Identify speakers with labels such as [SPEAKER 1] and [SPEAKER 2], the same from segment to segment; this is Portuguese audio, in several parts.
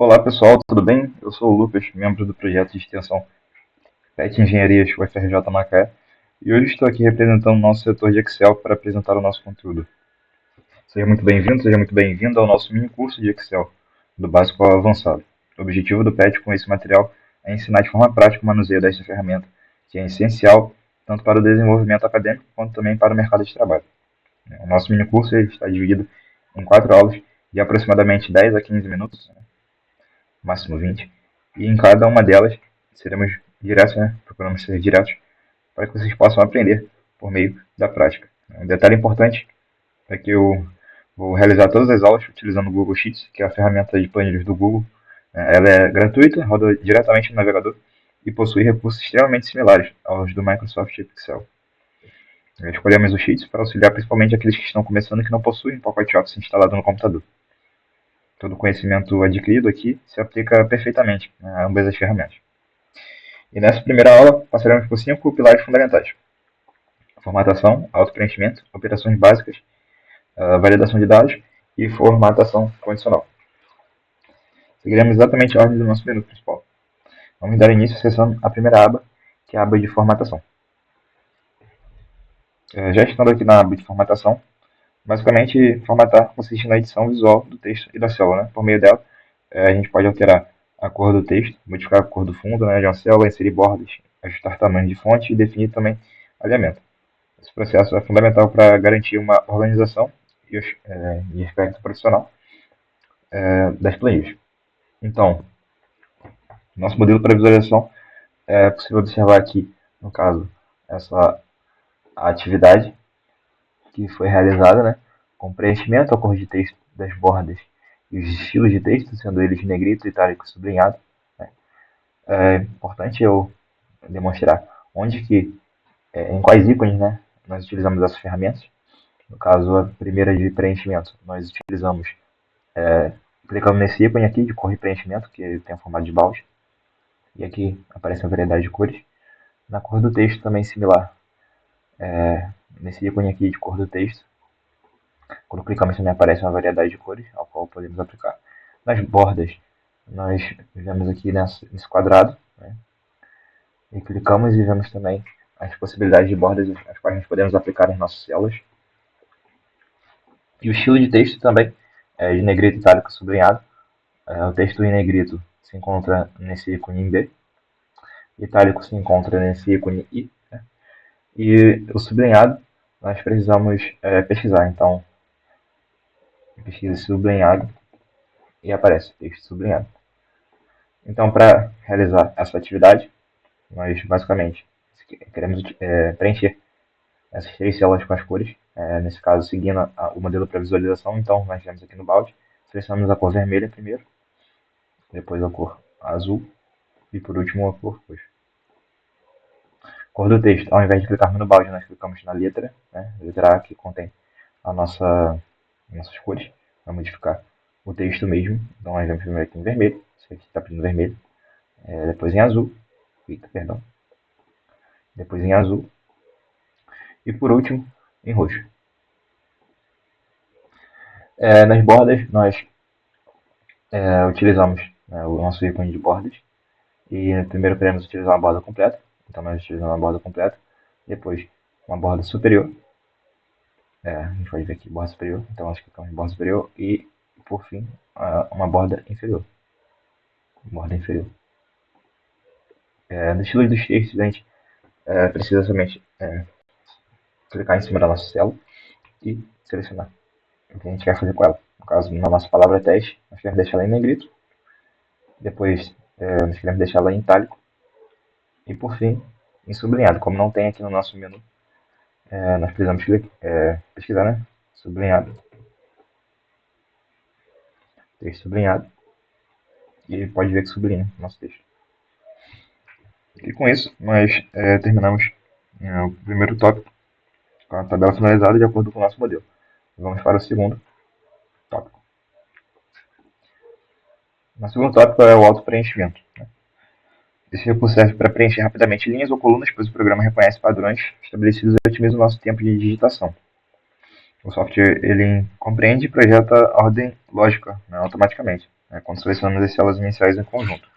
[SPEAKER 1] Olá pessoal, tudo bem? Eu sou o Lucas, membro do projeto de extensão PET Engenharias UFRJ Macaé, e hoje estou aqui representando o nosso setor de Excel para apresentar o nosso conteúdo. Seja muito bem-vindo ao nosso mini curso de Excel, do básico ao avançado. O objetivo do PET com esse material é ensinar de forma prática o manuseio desta ferramenta, que é essencial tanto para o desenvolvimento acadêmico quanto também para o mercado de trabalho. O nosso mini curso está dividido em 4 aulas de aproximadamente 10 a 15 minutos, máximo 20, e em cada uma delas seremos diretos, procuramos ser diretos, para que vocês possam aprender por meio da prática. Um detalhe importante é que eu vou realizar todas as aulas utilizando o Google Sheets, que é a ferramenta de planilhas do Google. Ela é gratuita, roda diretamente no navegador e possui recursos extremamente similares aos do Microsoft Excel. Escolhemos o Sheets para auxiliar principalmente aqueles que estão começando e que não possuem pacote Office instalado no computador. Todo o conhecimento adquirido aqui se aplica perfeitamente a ambas as ferramentas. E nessa primeira aula, passaremos por 5 pilares fundamentais: formatação, autopreenchimento, operações básicas, validação de dados e formatação condicional. Seguiremos exatamente a ordem do nosso menu principal. Vamos dar início acessando a primeira aba, que é a aba de formatação. Já estando aqui na aba de formatação, basicamente, formatar consiste na edição visual do texto e da célula. Por meio dela, a gente pode alterar a cor do texto, modificar a cor do fundo de uma célula, inserir bordas, ajustar tamanho de fonte e definir também alinhamento. Esse processo é fundamental para garantir uma organização e aspecto profissional das planilhas. Então, nosso modelo para visualização é possível observar aqui, no caso, essa atividade que foi realizada, com preenchimento, a cor de texto das bordas e os estilos de texto, sendo eles negrito, itálico e sublinhado. É importante eu demonstrar onde que, em quais ícones, nós utilizamos essas ferramentas. No caso, a primeira de preenchimento, nós utilizamos, clicamos nesse ícone aqui de cor de preenchimento, que tem o formato de balde, e aqui aparece a variedade de cores. Na cor do texto também similar, nesse ícone aqui de cor do texto, quando clicamos também aparece uma variedade de cores, ao qual podemos aplicar. Nas bordas, nós vemos aqui nesse quadrado, e clicamos e vemos também as possibilidades de bordas as quais nós podemos aplicar nas nossas células. E o estilo de texto também é de negrito, itálico e sublinhado. O texto em negrito se encontra nesse ícone em B, itálico se encontra nesse ícone I, e o sublinhado nós precisamos pesquisar. Então, pesquisa sublinhado e aparece texto sublinhado. Então, para realizar essa atividade, nós basicamente queremos preencher essas 3 células com as cores, nesse caso seguindo o modelo para visualização. Então nós temos aqui no balde, selecionamos a cor vermelha primeiro, depois a cor azul e por último a cor roxa. Cor do texto, ao invés de clicarmos no balde, nós clicamos na letra, a letra A, que contém nossas cores, para modificar o texto mesmo. Então nós vamos primeiro aqui em vermelho, isso aqui está pedindo vermelho, depois em azul, depois em azul e por último em roxo. Nas bordas nós utilizamos o nosso ícone de bordas, e primeiro queremos utilizar uma borda completa, então nós utilizamos uma borda completa, depois uma borda superior, a gente pode ver aqui borda superior, então nós clicamos em borda superior e por fim uma borda inferior. No estilo dos textos a gente precisa somente clicar em cima da nossa célula e selecionar o que a gente quer fazer com ela. No caso, na nossa palavra teste, nós queremos deixar ela em negrito, depois nós queremos deixar ela em itálico e por fim em sublinhado. Como não tem aqui no nosso menu, nós precisamos pesquisar, sublinhado, texto sublinhado, e pode ver que sublinha o nosso texto. E com isso nós terminamos o primeiro tópico com a tabela finalizada de acordo com o nosso modelo. Vamos para o segundo tópico. O segundo tópico é o autopreenchimento. Esse recurso serve para preencher rapidamente linhas ou colunas, pois o programa reconhece padrões estabelecidos e otimiza o nosso tempo de digitação. O software ele compreende e projeta a ordem lógica automaticamente. quando selecionamos as células iniciais em conjunto.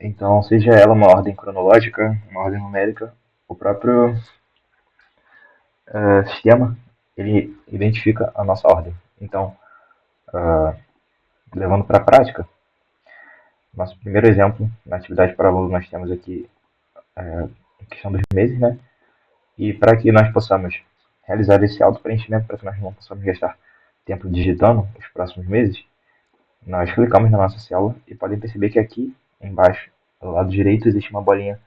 [SPEAKER 1] Então, seja ela uma ordem cronológica, uma ordem numérica, o próprio sistema ele identifica a nossa ordem. Então, levando para a prática, nosso primeiro exemplo na atividade para aluno nós temos aqui a questão dos meses, né? E para que nós possamos realizar esse auto-preenchimento, para que nós não possamos gastar tempo digitando os próximos meses, nós clicamos na nossa célula e podem perceber que aqui embaixo, do lado direito, existe uma bolinha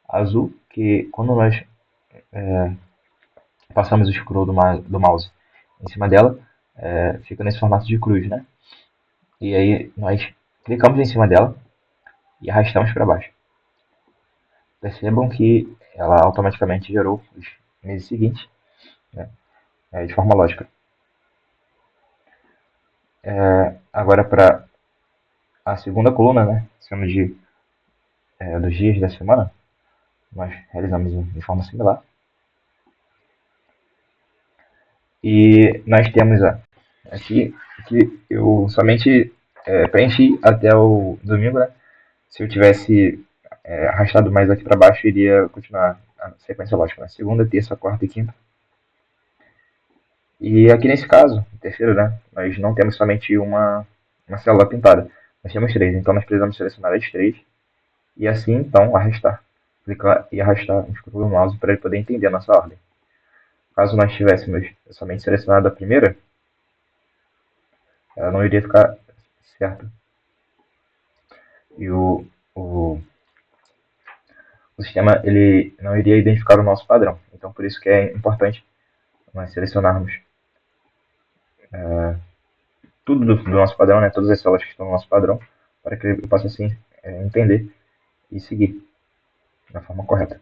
[SPEAKER 1] azul que quando nós passamos o scroll do mouse em cima dela, fica nesse formato de cruz, né? E aí nós clicamos em cima dela e arrastamos para baixo. Percebam que ela automaticamente gerou os meses seguintes, né, de forma lógica. Agora para a segunda coluna, né, sendo dos dias da semana, nós realizamos de forma similar. E nós temos aqui que eu somente preenchi até o domingo, né? Se eu tivesse arrastado mais aqui para baixo, iria continuar a sequência lógica, né? Segunda, terça, quarta e quinta. E aqui nesse caso, terceiro, né? Nós não temos somente uma célula pintada. Nós temos três, então nós precisamos selecionar as três. E assim, então, arrastar. Clicar e arrastar no scroll do mouse para ele poder entender a nossa ordem. Caso nós tivéssemos somente selecionado a primeira, ela não iria ficar certa. E o sistema ele não iria identificar o nosso padrão. Então, por isso que é importante nós selecionarmos tudo do nosso padrão, né, todas as células que estão no nosso padrão, para que ele possa assim entender e seguir da forma correta.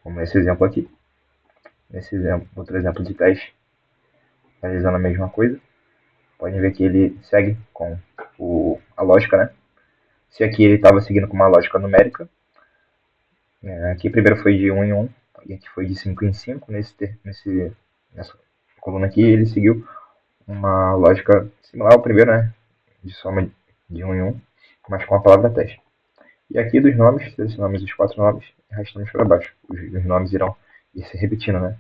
[SPEAKER 1] Como esse exemplo aqui. Nesse exemplo, outro exemplo de teste, realizando a mesma coisa. Podem ver que ele segue com a lógica, né? Se aqui ele estava seguindo com uma lógica numérica, aqui primeiro foi de 1 em 1, e aqui foi de 5 em 5, nessa coluna aqui ele seguiu uma lógica similar ao primeiro, né? De soma de 1 em 1, mas com a palavra teste. E aqui dos nomes, selecionamos os 4 nomes e arrastamos para baixo. Os nomes irão ir se repetindo, né?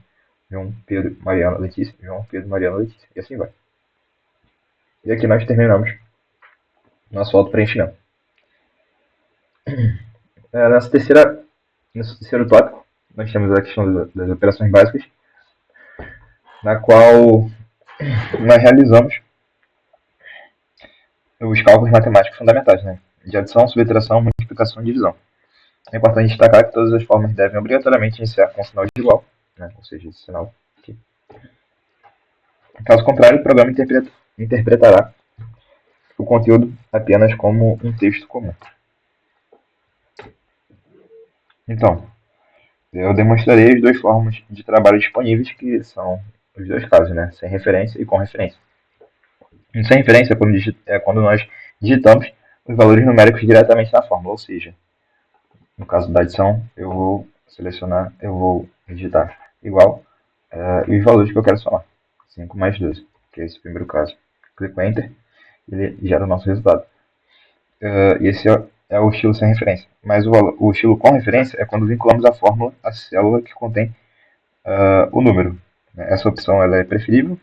[SPEAKER 1] João, Pedro, Mariana, Letícia, João, Pedro, Mariana, Letícia, e assim vai. E aqui nós terminamos nosso auto-preenchimento. Nesse terceiro tópico, nós temos a questão das operações básicas, na qual nós realizamos os cálculos matemáticos fundamentais, né? De adição, subtração, multiplicação e divisão. É importante destacar que todas as formas devem obrigatoriamente iniciar com sinal de igual, né? Ou seja, esse sinal aqui. Caso contrário, o programa interpretará o conteúdo apenas como um texto comum. Então, eu demonstrarei as duas formas de trabalho disponíveis, que são os dois casos, né? Sem referência e com referência. Sem referência é quando nós digitamos os valores numéricos diretamente na fórmula, ou seja, no caso da adição, eu vou digitar igual e os valores que eu quero somar. 5 mais 12, que é esse primeiro caso. Clico em Enter, ele gera o nosso resultado. Esse é o estilo sem referência. Mas o estilo com referência é quando vinculamos a fórmula à célula que contém o número. Essa opção ela é preferível,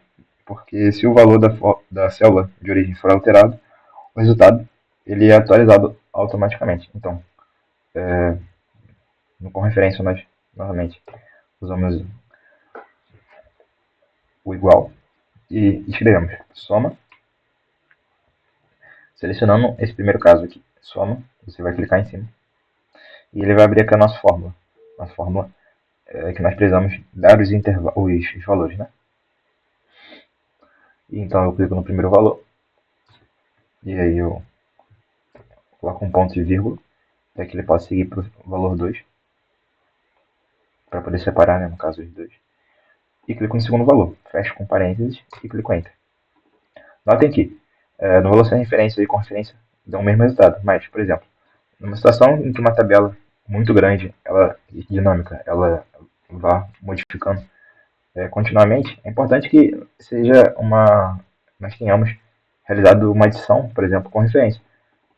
[SPEAKER 1] porque se o valor da célula de origem for alterado, o resultado ele é atualizado automaticamente. Então, com referência, nós novamente usamos o igual e escrevemos soma. Selecionando esse primeiro caso aqui, soma, você vai clicar em cima e ele vai abrir aqui a nossa fórmula. A fórmula que nós precisamos dar os valores, né? E então eu clico no primeiro valor e aí eu coloco um ponto e vírgula para que ele possa seguir para o valor 2 para poder separar, né, no caso, os dois. E clico no segundo valor, fecho com parênteses e clico em Enter. Notem que no valor sem referência e com referência dão o mesmo resultado, mas, por exemplo, numa situação em que uma tabela muito grande, ela dinâmica, ela vá modificando continuamente, é importante que nós tenhamos realizado uma adição, por exemplo, com referência.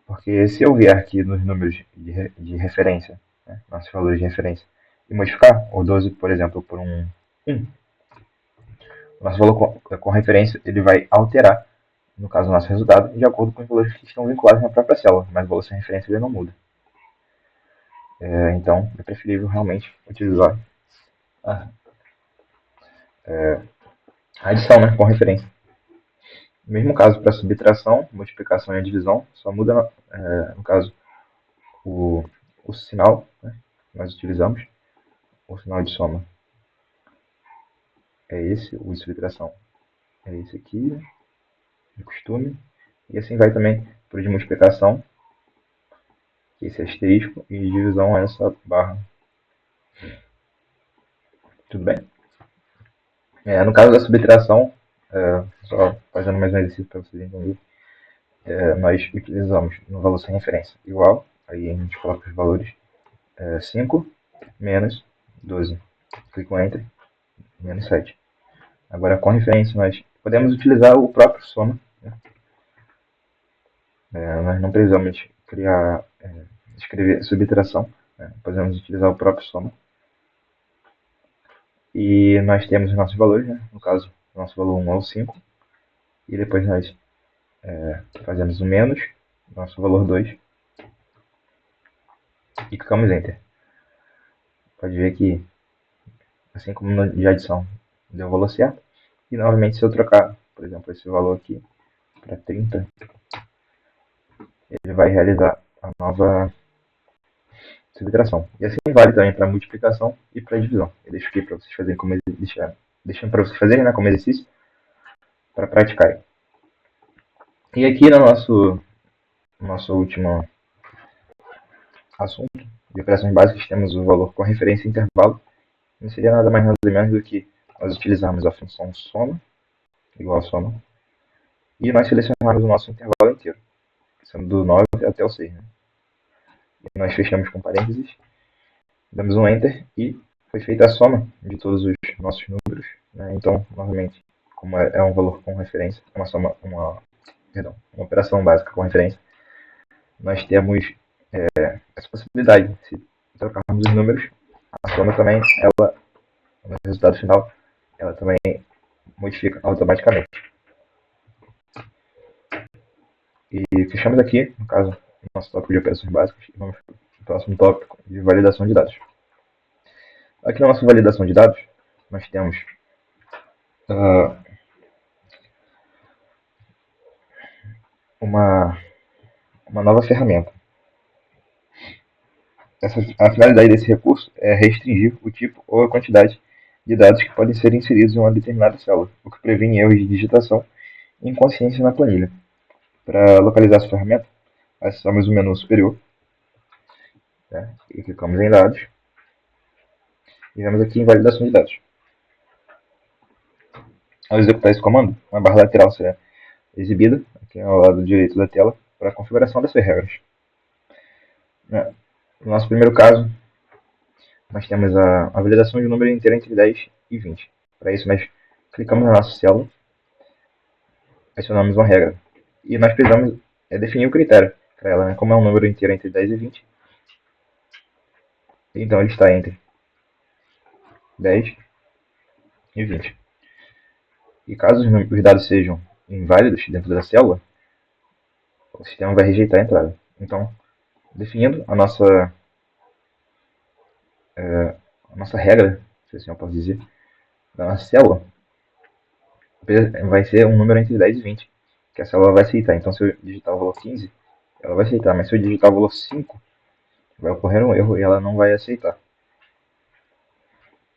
[SPEAKER 1] Porque se eu vier aqui nos números de referência, né, nossos valores de referência, e modificar o 12, por exemplo, por um 1, o nosso valor com referência ele vai alterar, no caso, o nosso resultado, de acordo com os valores que estão vinculados na própria célula, mas o valor sem referência ele não muda. Então, é preferível realmente utilizar a, a adição, né, com referência. Mesmo caso para subtração, multiplicação e divisão, só muda, no caso, o, o sinal, né, que nós utilizamos, o sinal de soma é esse, o de subtração é esse aqui, de costume, e assim vai também para o de multiplicação, que esse é asterisco, e de divisão é essa barra. Tudo bem? No caso da subtração, só fazendo mais um exercício para vocês entenderem, nós utilizamos no valor sem referência igual, aí a gente coloca os valores 5 menos 12. Clico em Enter, menos 7. Agora, com referência, nós podemos utilizar o próprio soma. Né? Nós não precisamos escrever subtração. Né? Podemos utilizar o próprio soma. E nós temos os nossos valores, né? No caso, o nosso valor 1 é o 5. E depois nós fazemos o menos, nosso valor 2. E clicamos Enter. Pode ver que, assim como de adição, deu o valor certo. E novamente, se eu trocar, por exemplo, esse valor aqui para 30, ele vai realizar a nova subtração. E assim vale também para multiplicação e para divisão. Eu deixo aqui para vocês fazerem como deixando para vocês fazerem, né, como exercício para praticarem. E aqui no nosso último assunto de operações básicas temos o valor com referência a intervalo. Não seria nada mais nada menos do que nós utilizarmos a função soma igual a soma e nós selecionarmos o nosso intervalo inteiro, sendo do 9 até o 6. Né? E nós fechamos com parênteses, damos um Enter e foi feita a soma de todos os nossos números. Né? Então, novamente, como é um valor com referência, uma operação básica com referência, nós temos essa possibilidade. Se trocarmos os números, a soma também, no resultado final, ela também modifica automaticamente. E fechamos aqui, no caso, nosso tópico de operações básicas, e vamos para o próximo tópico de validação de dados. Aqui na nossa validação de dados, nós temos uma nova ferramenta. A finalidade desse recurso é restringir o tipo ou a quantidade de dados que podem ser inseridos em uma determinada célula, o que previne erros de digitação e inconsciência na planilha. Para localizar essa ferramenta, acessamos o menu superior, né, e clicamos em dados, e vemos aqui em validação de dados. Ao executar esse comando, uma barra lateral será exibida aqui ao lado direito da tela para a configuração dessas regras. No nosso primeiro caso, nós temos a validação de um número inteiro entre 10 e 20. Para isso, nós clicamos na nossa célula, adicionamos uma regra. E nós precisamos definir o critério para ela, né? Como é um número inteiro entre 10 e 20, então ele está entre 10 e 20. E caso os dados sejam inválidos dentro da célula, o sistema vai rejeitar a entrada. Então, definindo a nossa regra, se assim eu posso dizer, da nossa célula, vai ser um número entre 10 e 20, que a célula vai aceitar. Então, se eu digitar o valor 15, ela vai aceitar, mas se eu digitar o valor 5, vai ocorrer um erro e ela não vai aceitar.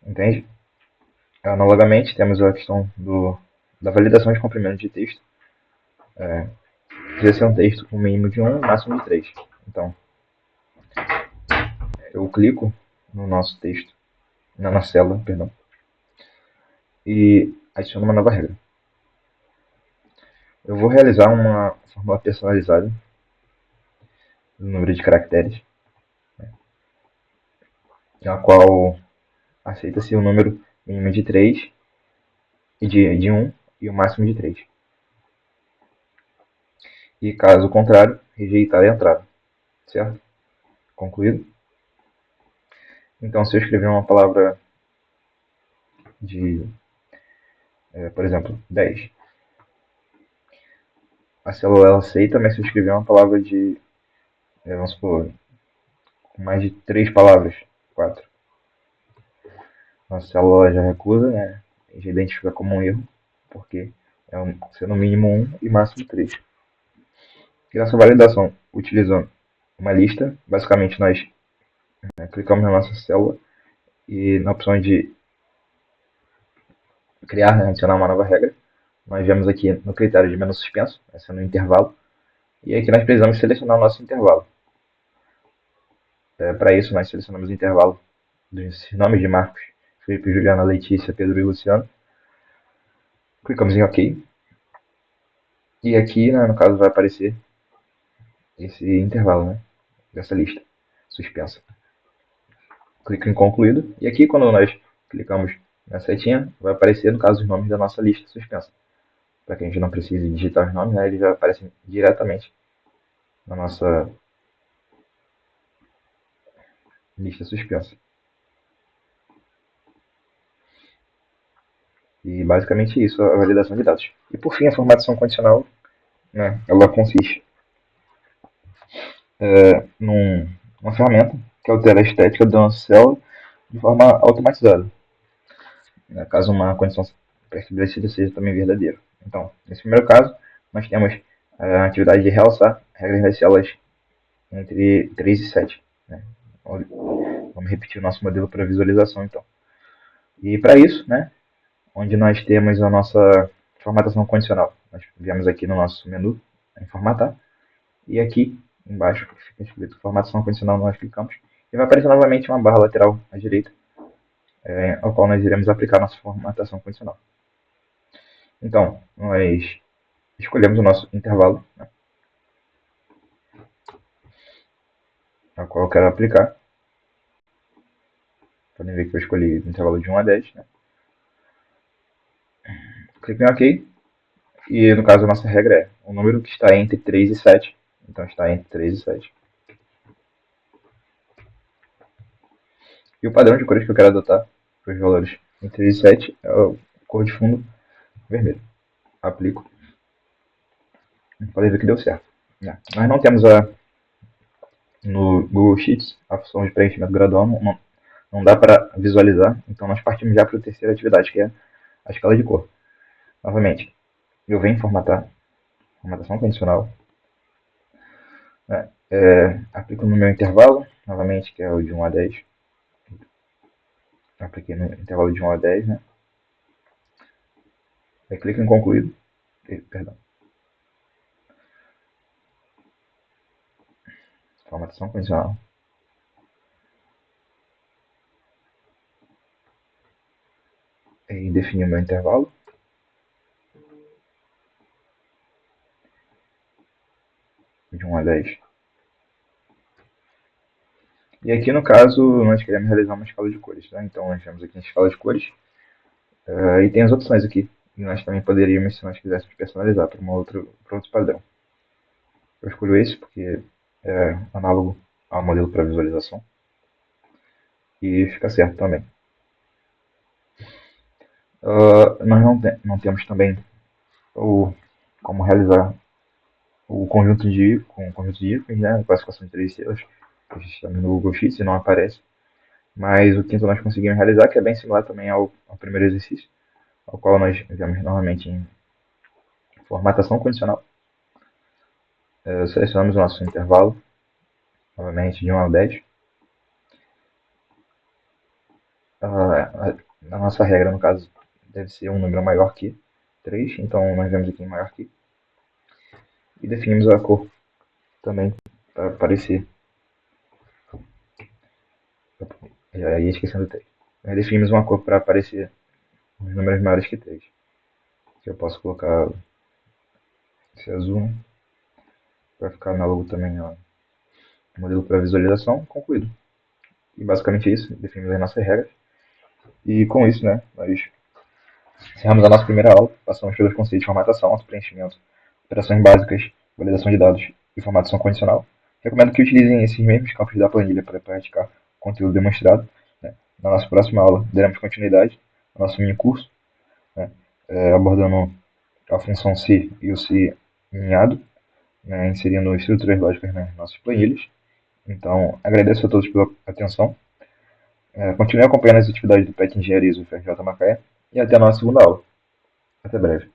[SPEAKER 1] Entende? Analogamente, temos a questão da validação de comprimento de texto. Precisa ser um texto com mínimo de 1 máximo de 3. Então, eu clico no nosso texto, na nossa célula, perdão, e adiciono uma nova regra. Eu vou realizar uma fórmula personalizada do número de caracteres, na qual aceita-se o número mínimo de 3 e de 1 e o máximo de 3. e caso contrário, rejeitar a entrada, certo? Concluído? Então, se eu escrever uma palavra de, por exemplo, 10, a célula ela aceita, mas se eu escrever uma palavra de, vamos supor, mais de 3 palavras, 4, a célula já recusa, né? E já identifica como um erro, porque é ser no mínimo um e máximo 3. E essa validação, utilizando uma lista, basicamente nós, né, clicamos na nossa célula e na opção de criar, né, adicionar uma nova regra, nós vemos aqui no critério de menos suspenso, esse é no intervalo, e aqui nós precisamos selecionar o nosso intervalo. Para isso, nós selecionamos o intervalo dos nomes de Marcos, Felipe, Juliana, Letícia, Pedro e Luciano. Clicamos em OK. E aqui, né, no caso, vai aparecer esse intervalo, né, dessa lista suspensa. Clico em concluído. E aqui, quando nós clicamos na setinha, vai aparecer, no caso, os nomes da nossa lista suspensa. Para que a gente não precise digitar os nomes, né, eles já aparecem diretamente na nossa lista suspensa. E basicamente isso, a validação de dados. E por fim, a formatação condicional, né, ela consiste numa ferramenta que altera a estética de uma célula de forma automatizada, né, caso uma condição pré-estabelecida seja também verdadeira. Então, nesse primeiro caso, nós temos a atividade de realçar regras das células entre 3 e 7. Né? Vamos repetir o nosso modelo para visualização, então. E para isso, né, onde nós temos a nossa formatação condicional. Nós viemos aqui no nosso menu em formatar e aqui embaixo fica escrito formatação condicional, nós clicamos e vai aparecer novamente uma barra lateral à direita, ao qual nós iremos aplicar nossa formatação condicional. Então, nós escolhemos o nosso intervalo, né, ao qual eu quero aplicar. Podem ver que eu escolhi o intervalo de 1 a 10. Né? Clico em OK. E no caso a nossa regra é o número que está entre 3 e 7. Então está entre 3 e 7. E o padrão de cores que eu quero adotar para os valores entre 3 e 7 é a cor de fundo vermelho. Aplico. Podem ver que deu certo. Nós não temos no Google Sheets a função de preenchimento gradual, não dá para visualizar. Então nós partimos já para a terceira atividade, que é a escala de cor. Novamente, eu venho formatar, formatação condicional. Né? Aplico no meu intervalo, novamente, que é o de 1 a 10. Apliquei no intervalo de 1 a 10, né? Aí clico em concluído. Perdão. Formatação condicional. E definir o meu intervalo. De 1 a 10. E aqui no caso nós queremos realizar uma escala de cores. Tá? Então nós temos aqui a escala de cores. E tem as opções aqui. E nós também poderíamos, se nós quiséssemos, personalizar para outro padrão. Eu escolho esse porque é análogo ao modelo para visualização. E fica certo também. Nós não temos também como realizar o conjunto de ícones, né? Classificação de 3 estrelas, que está no Google Sheets e não aparece. Mas o quinto nós conseguimos realizar, que é bem similar também ao primeiro exercício, ao qual nós vemos novamente em formatação condicional. Selecionamos o nosso intervalo, novamente de 1 a 10. A nossa regra, no caso, deve ser um número maior que 3, então nós vemos aqui em maior que. E definimos a cor também, para aparecer. Já ia esquecendo o 3. Nós definimos uma cor para aparecer os números maiores que 3. Que eu posso colocar esse azul, né? Vai ficar análogo também ao modelo para visualização. Concluído. E basicamente isso, definimos as nossas regras. E com isso, né, nós encerramos a nossa primeira aula. Passamos pelos conceitos de formatação, auto-preenchimento, operações básicas validação de dados e formatação condicional. Recomendo que utilizem esses mesmos campos da planilha para praticar o conteúdo demonstrado. Né? Na nossa próxima aula, daremos continuidade ao nosso mini curso, né? Abordando a função se e o se alinhado, né? Inserindo estruturas lógicas nas nossas planilhas. Então, agradeço a todos pela atenção. Continue acompanhando as atividades do PET Engenharia UFRJ Macaé e até a nossa segunda aula. Até breve.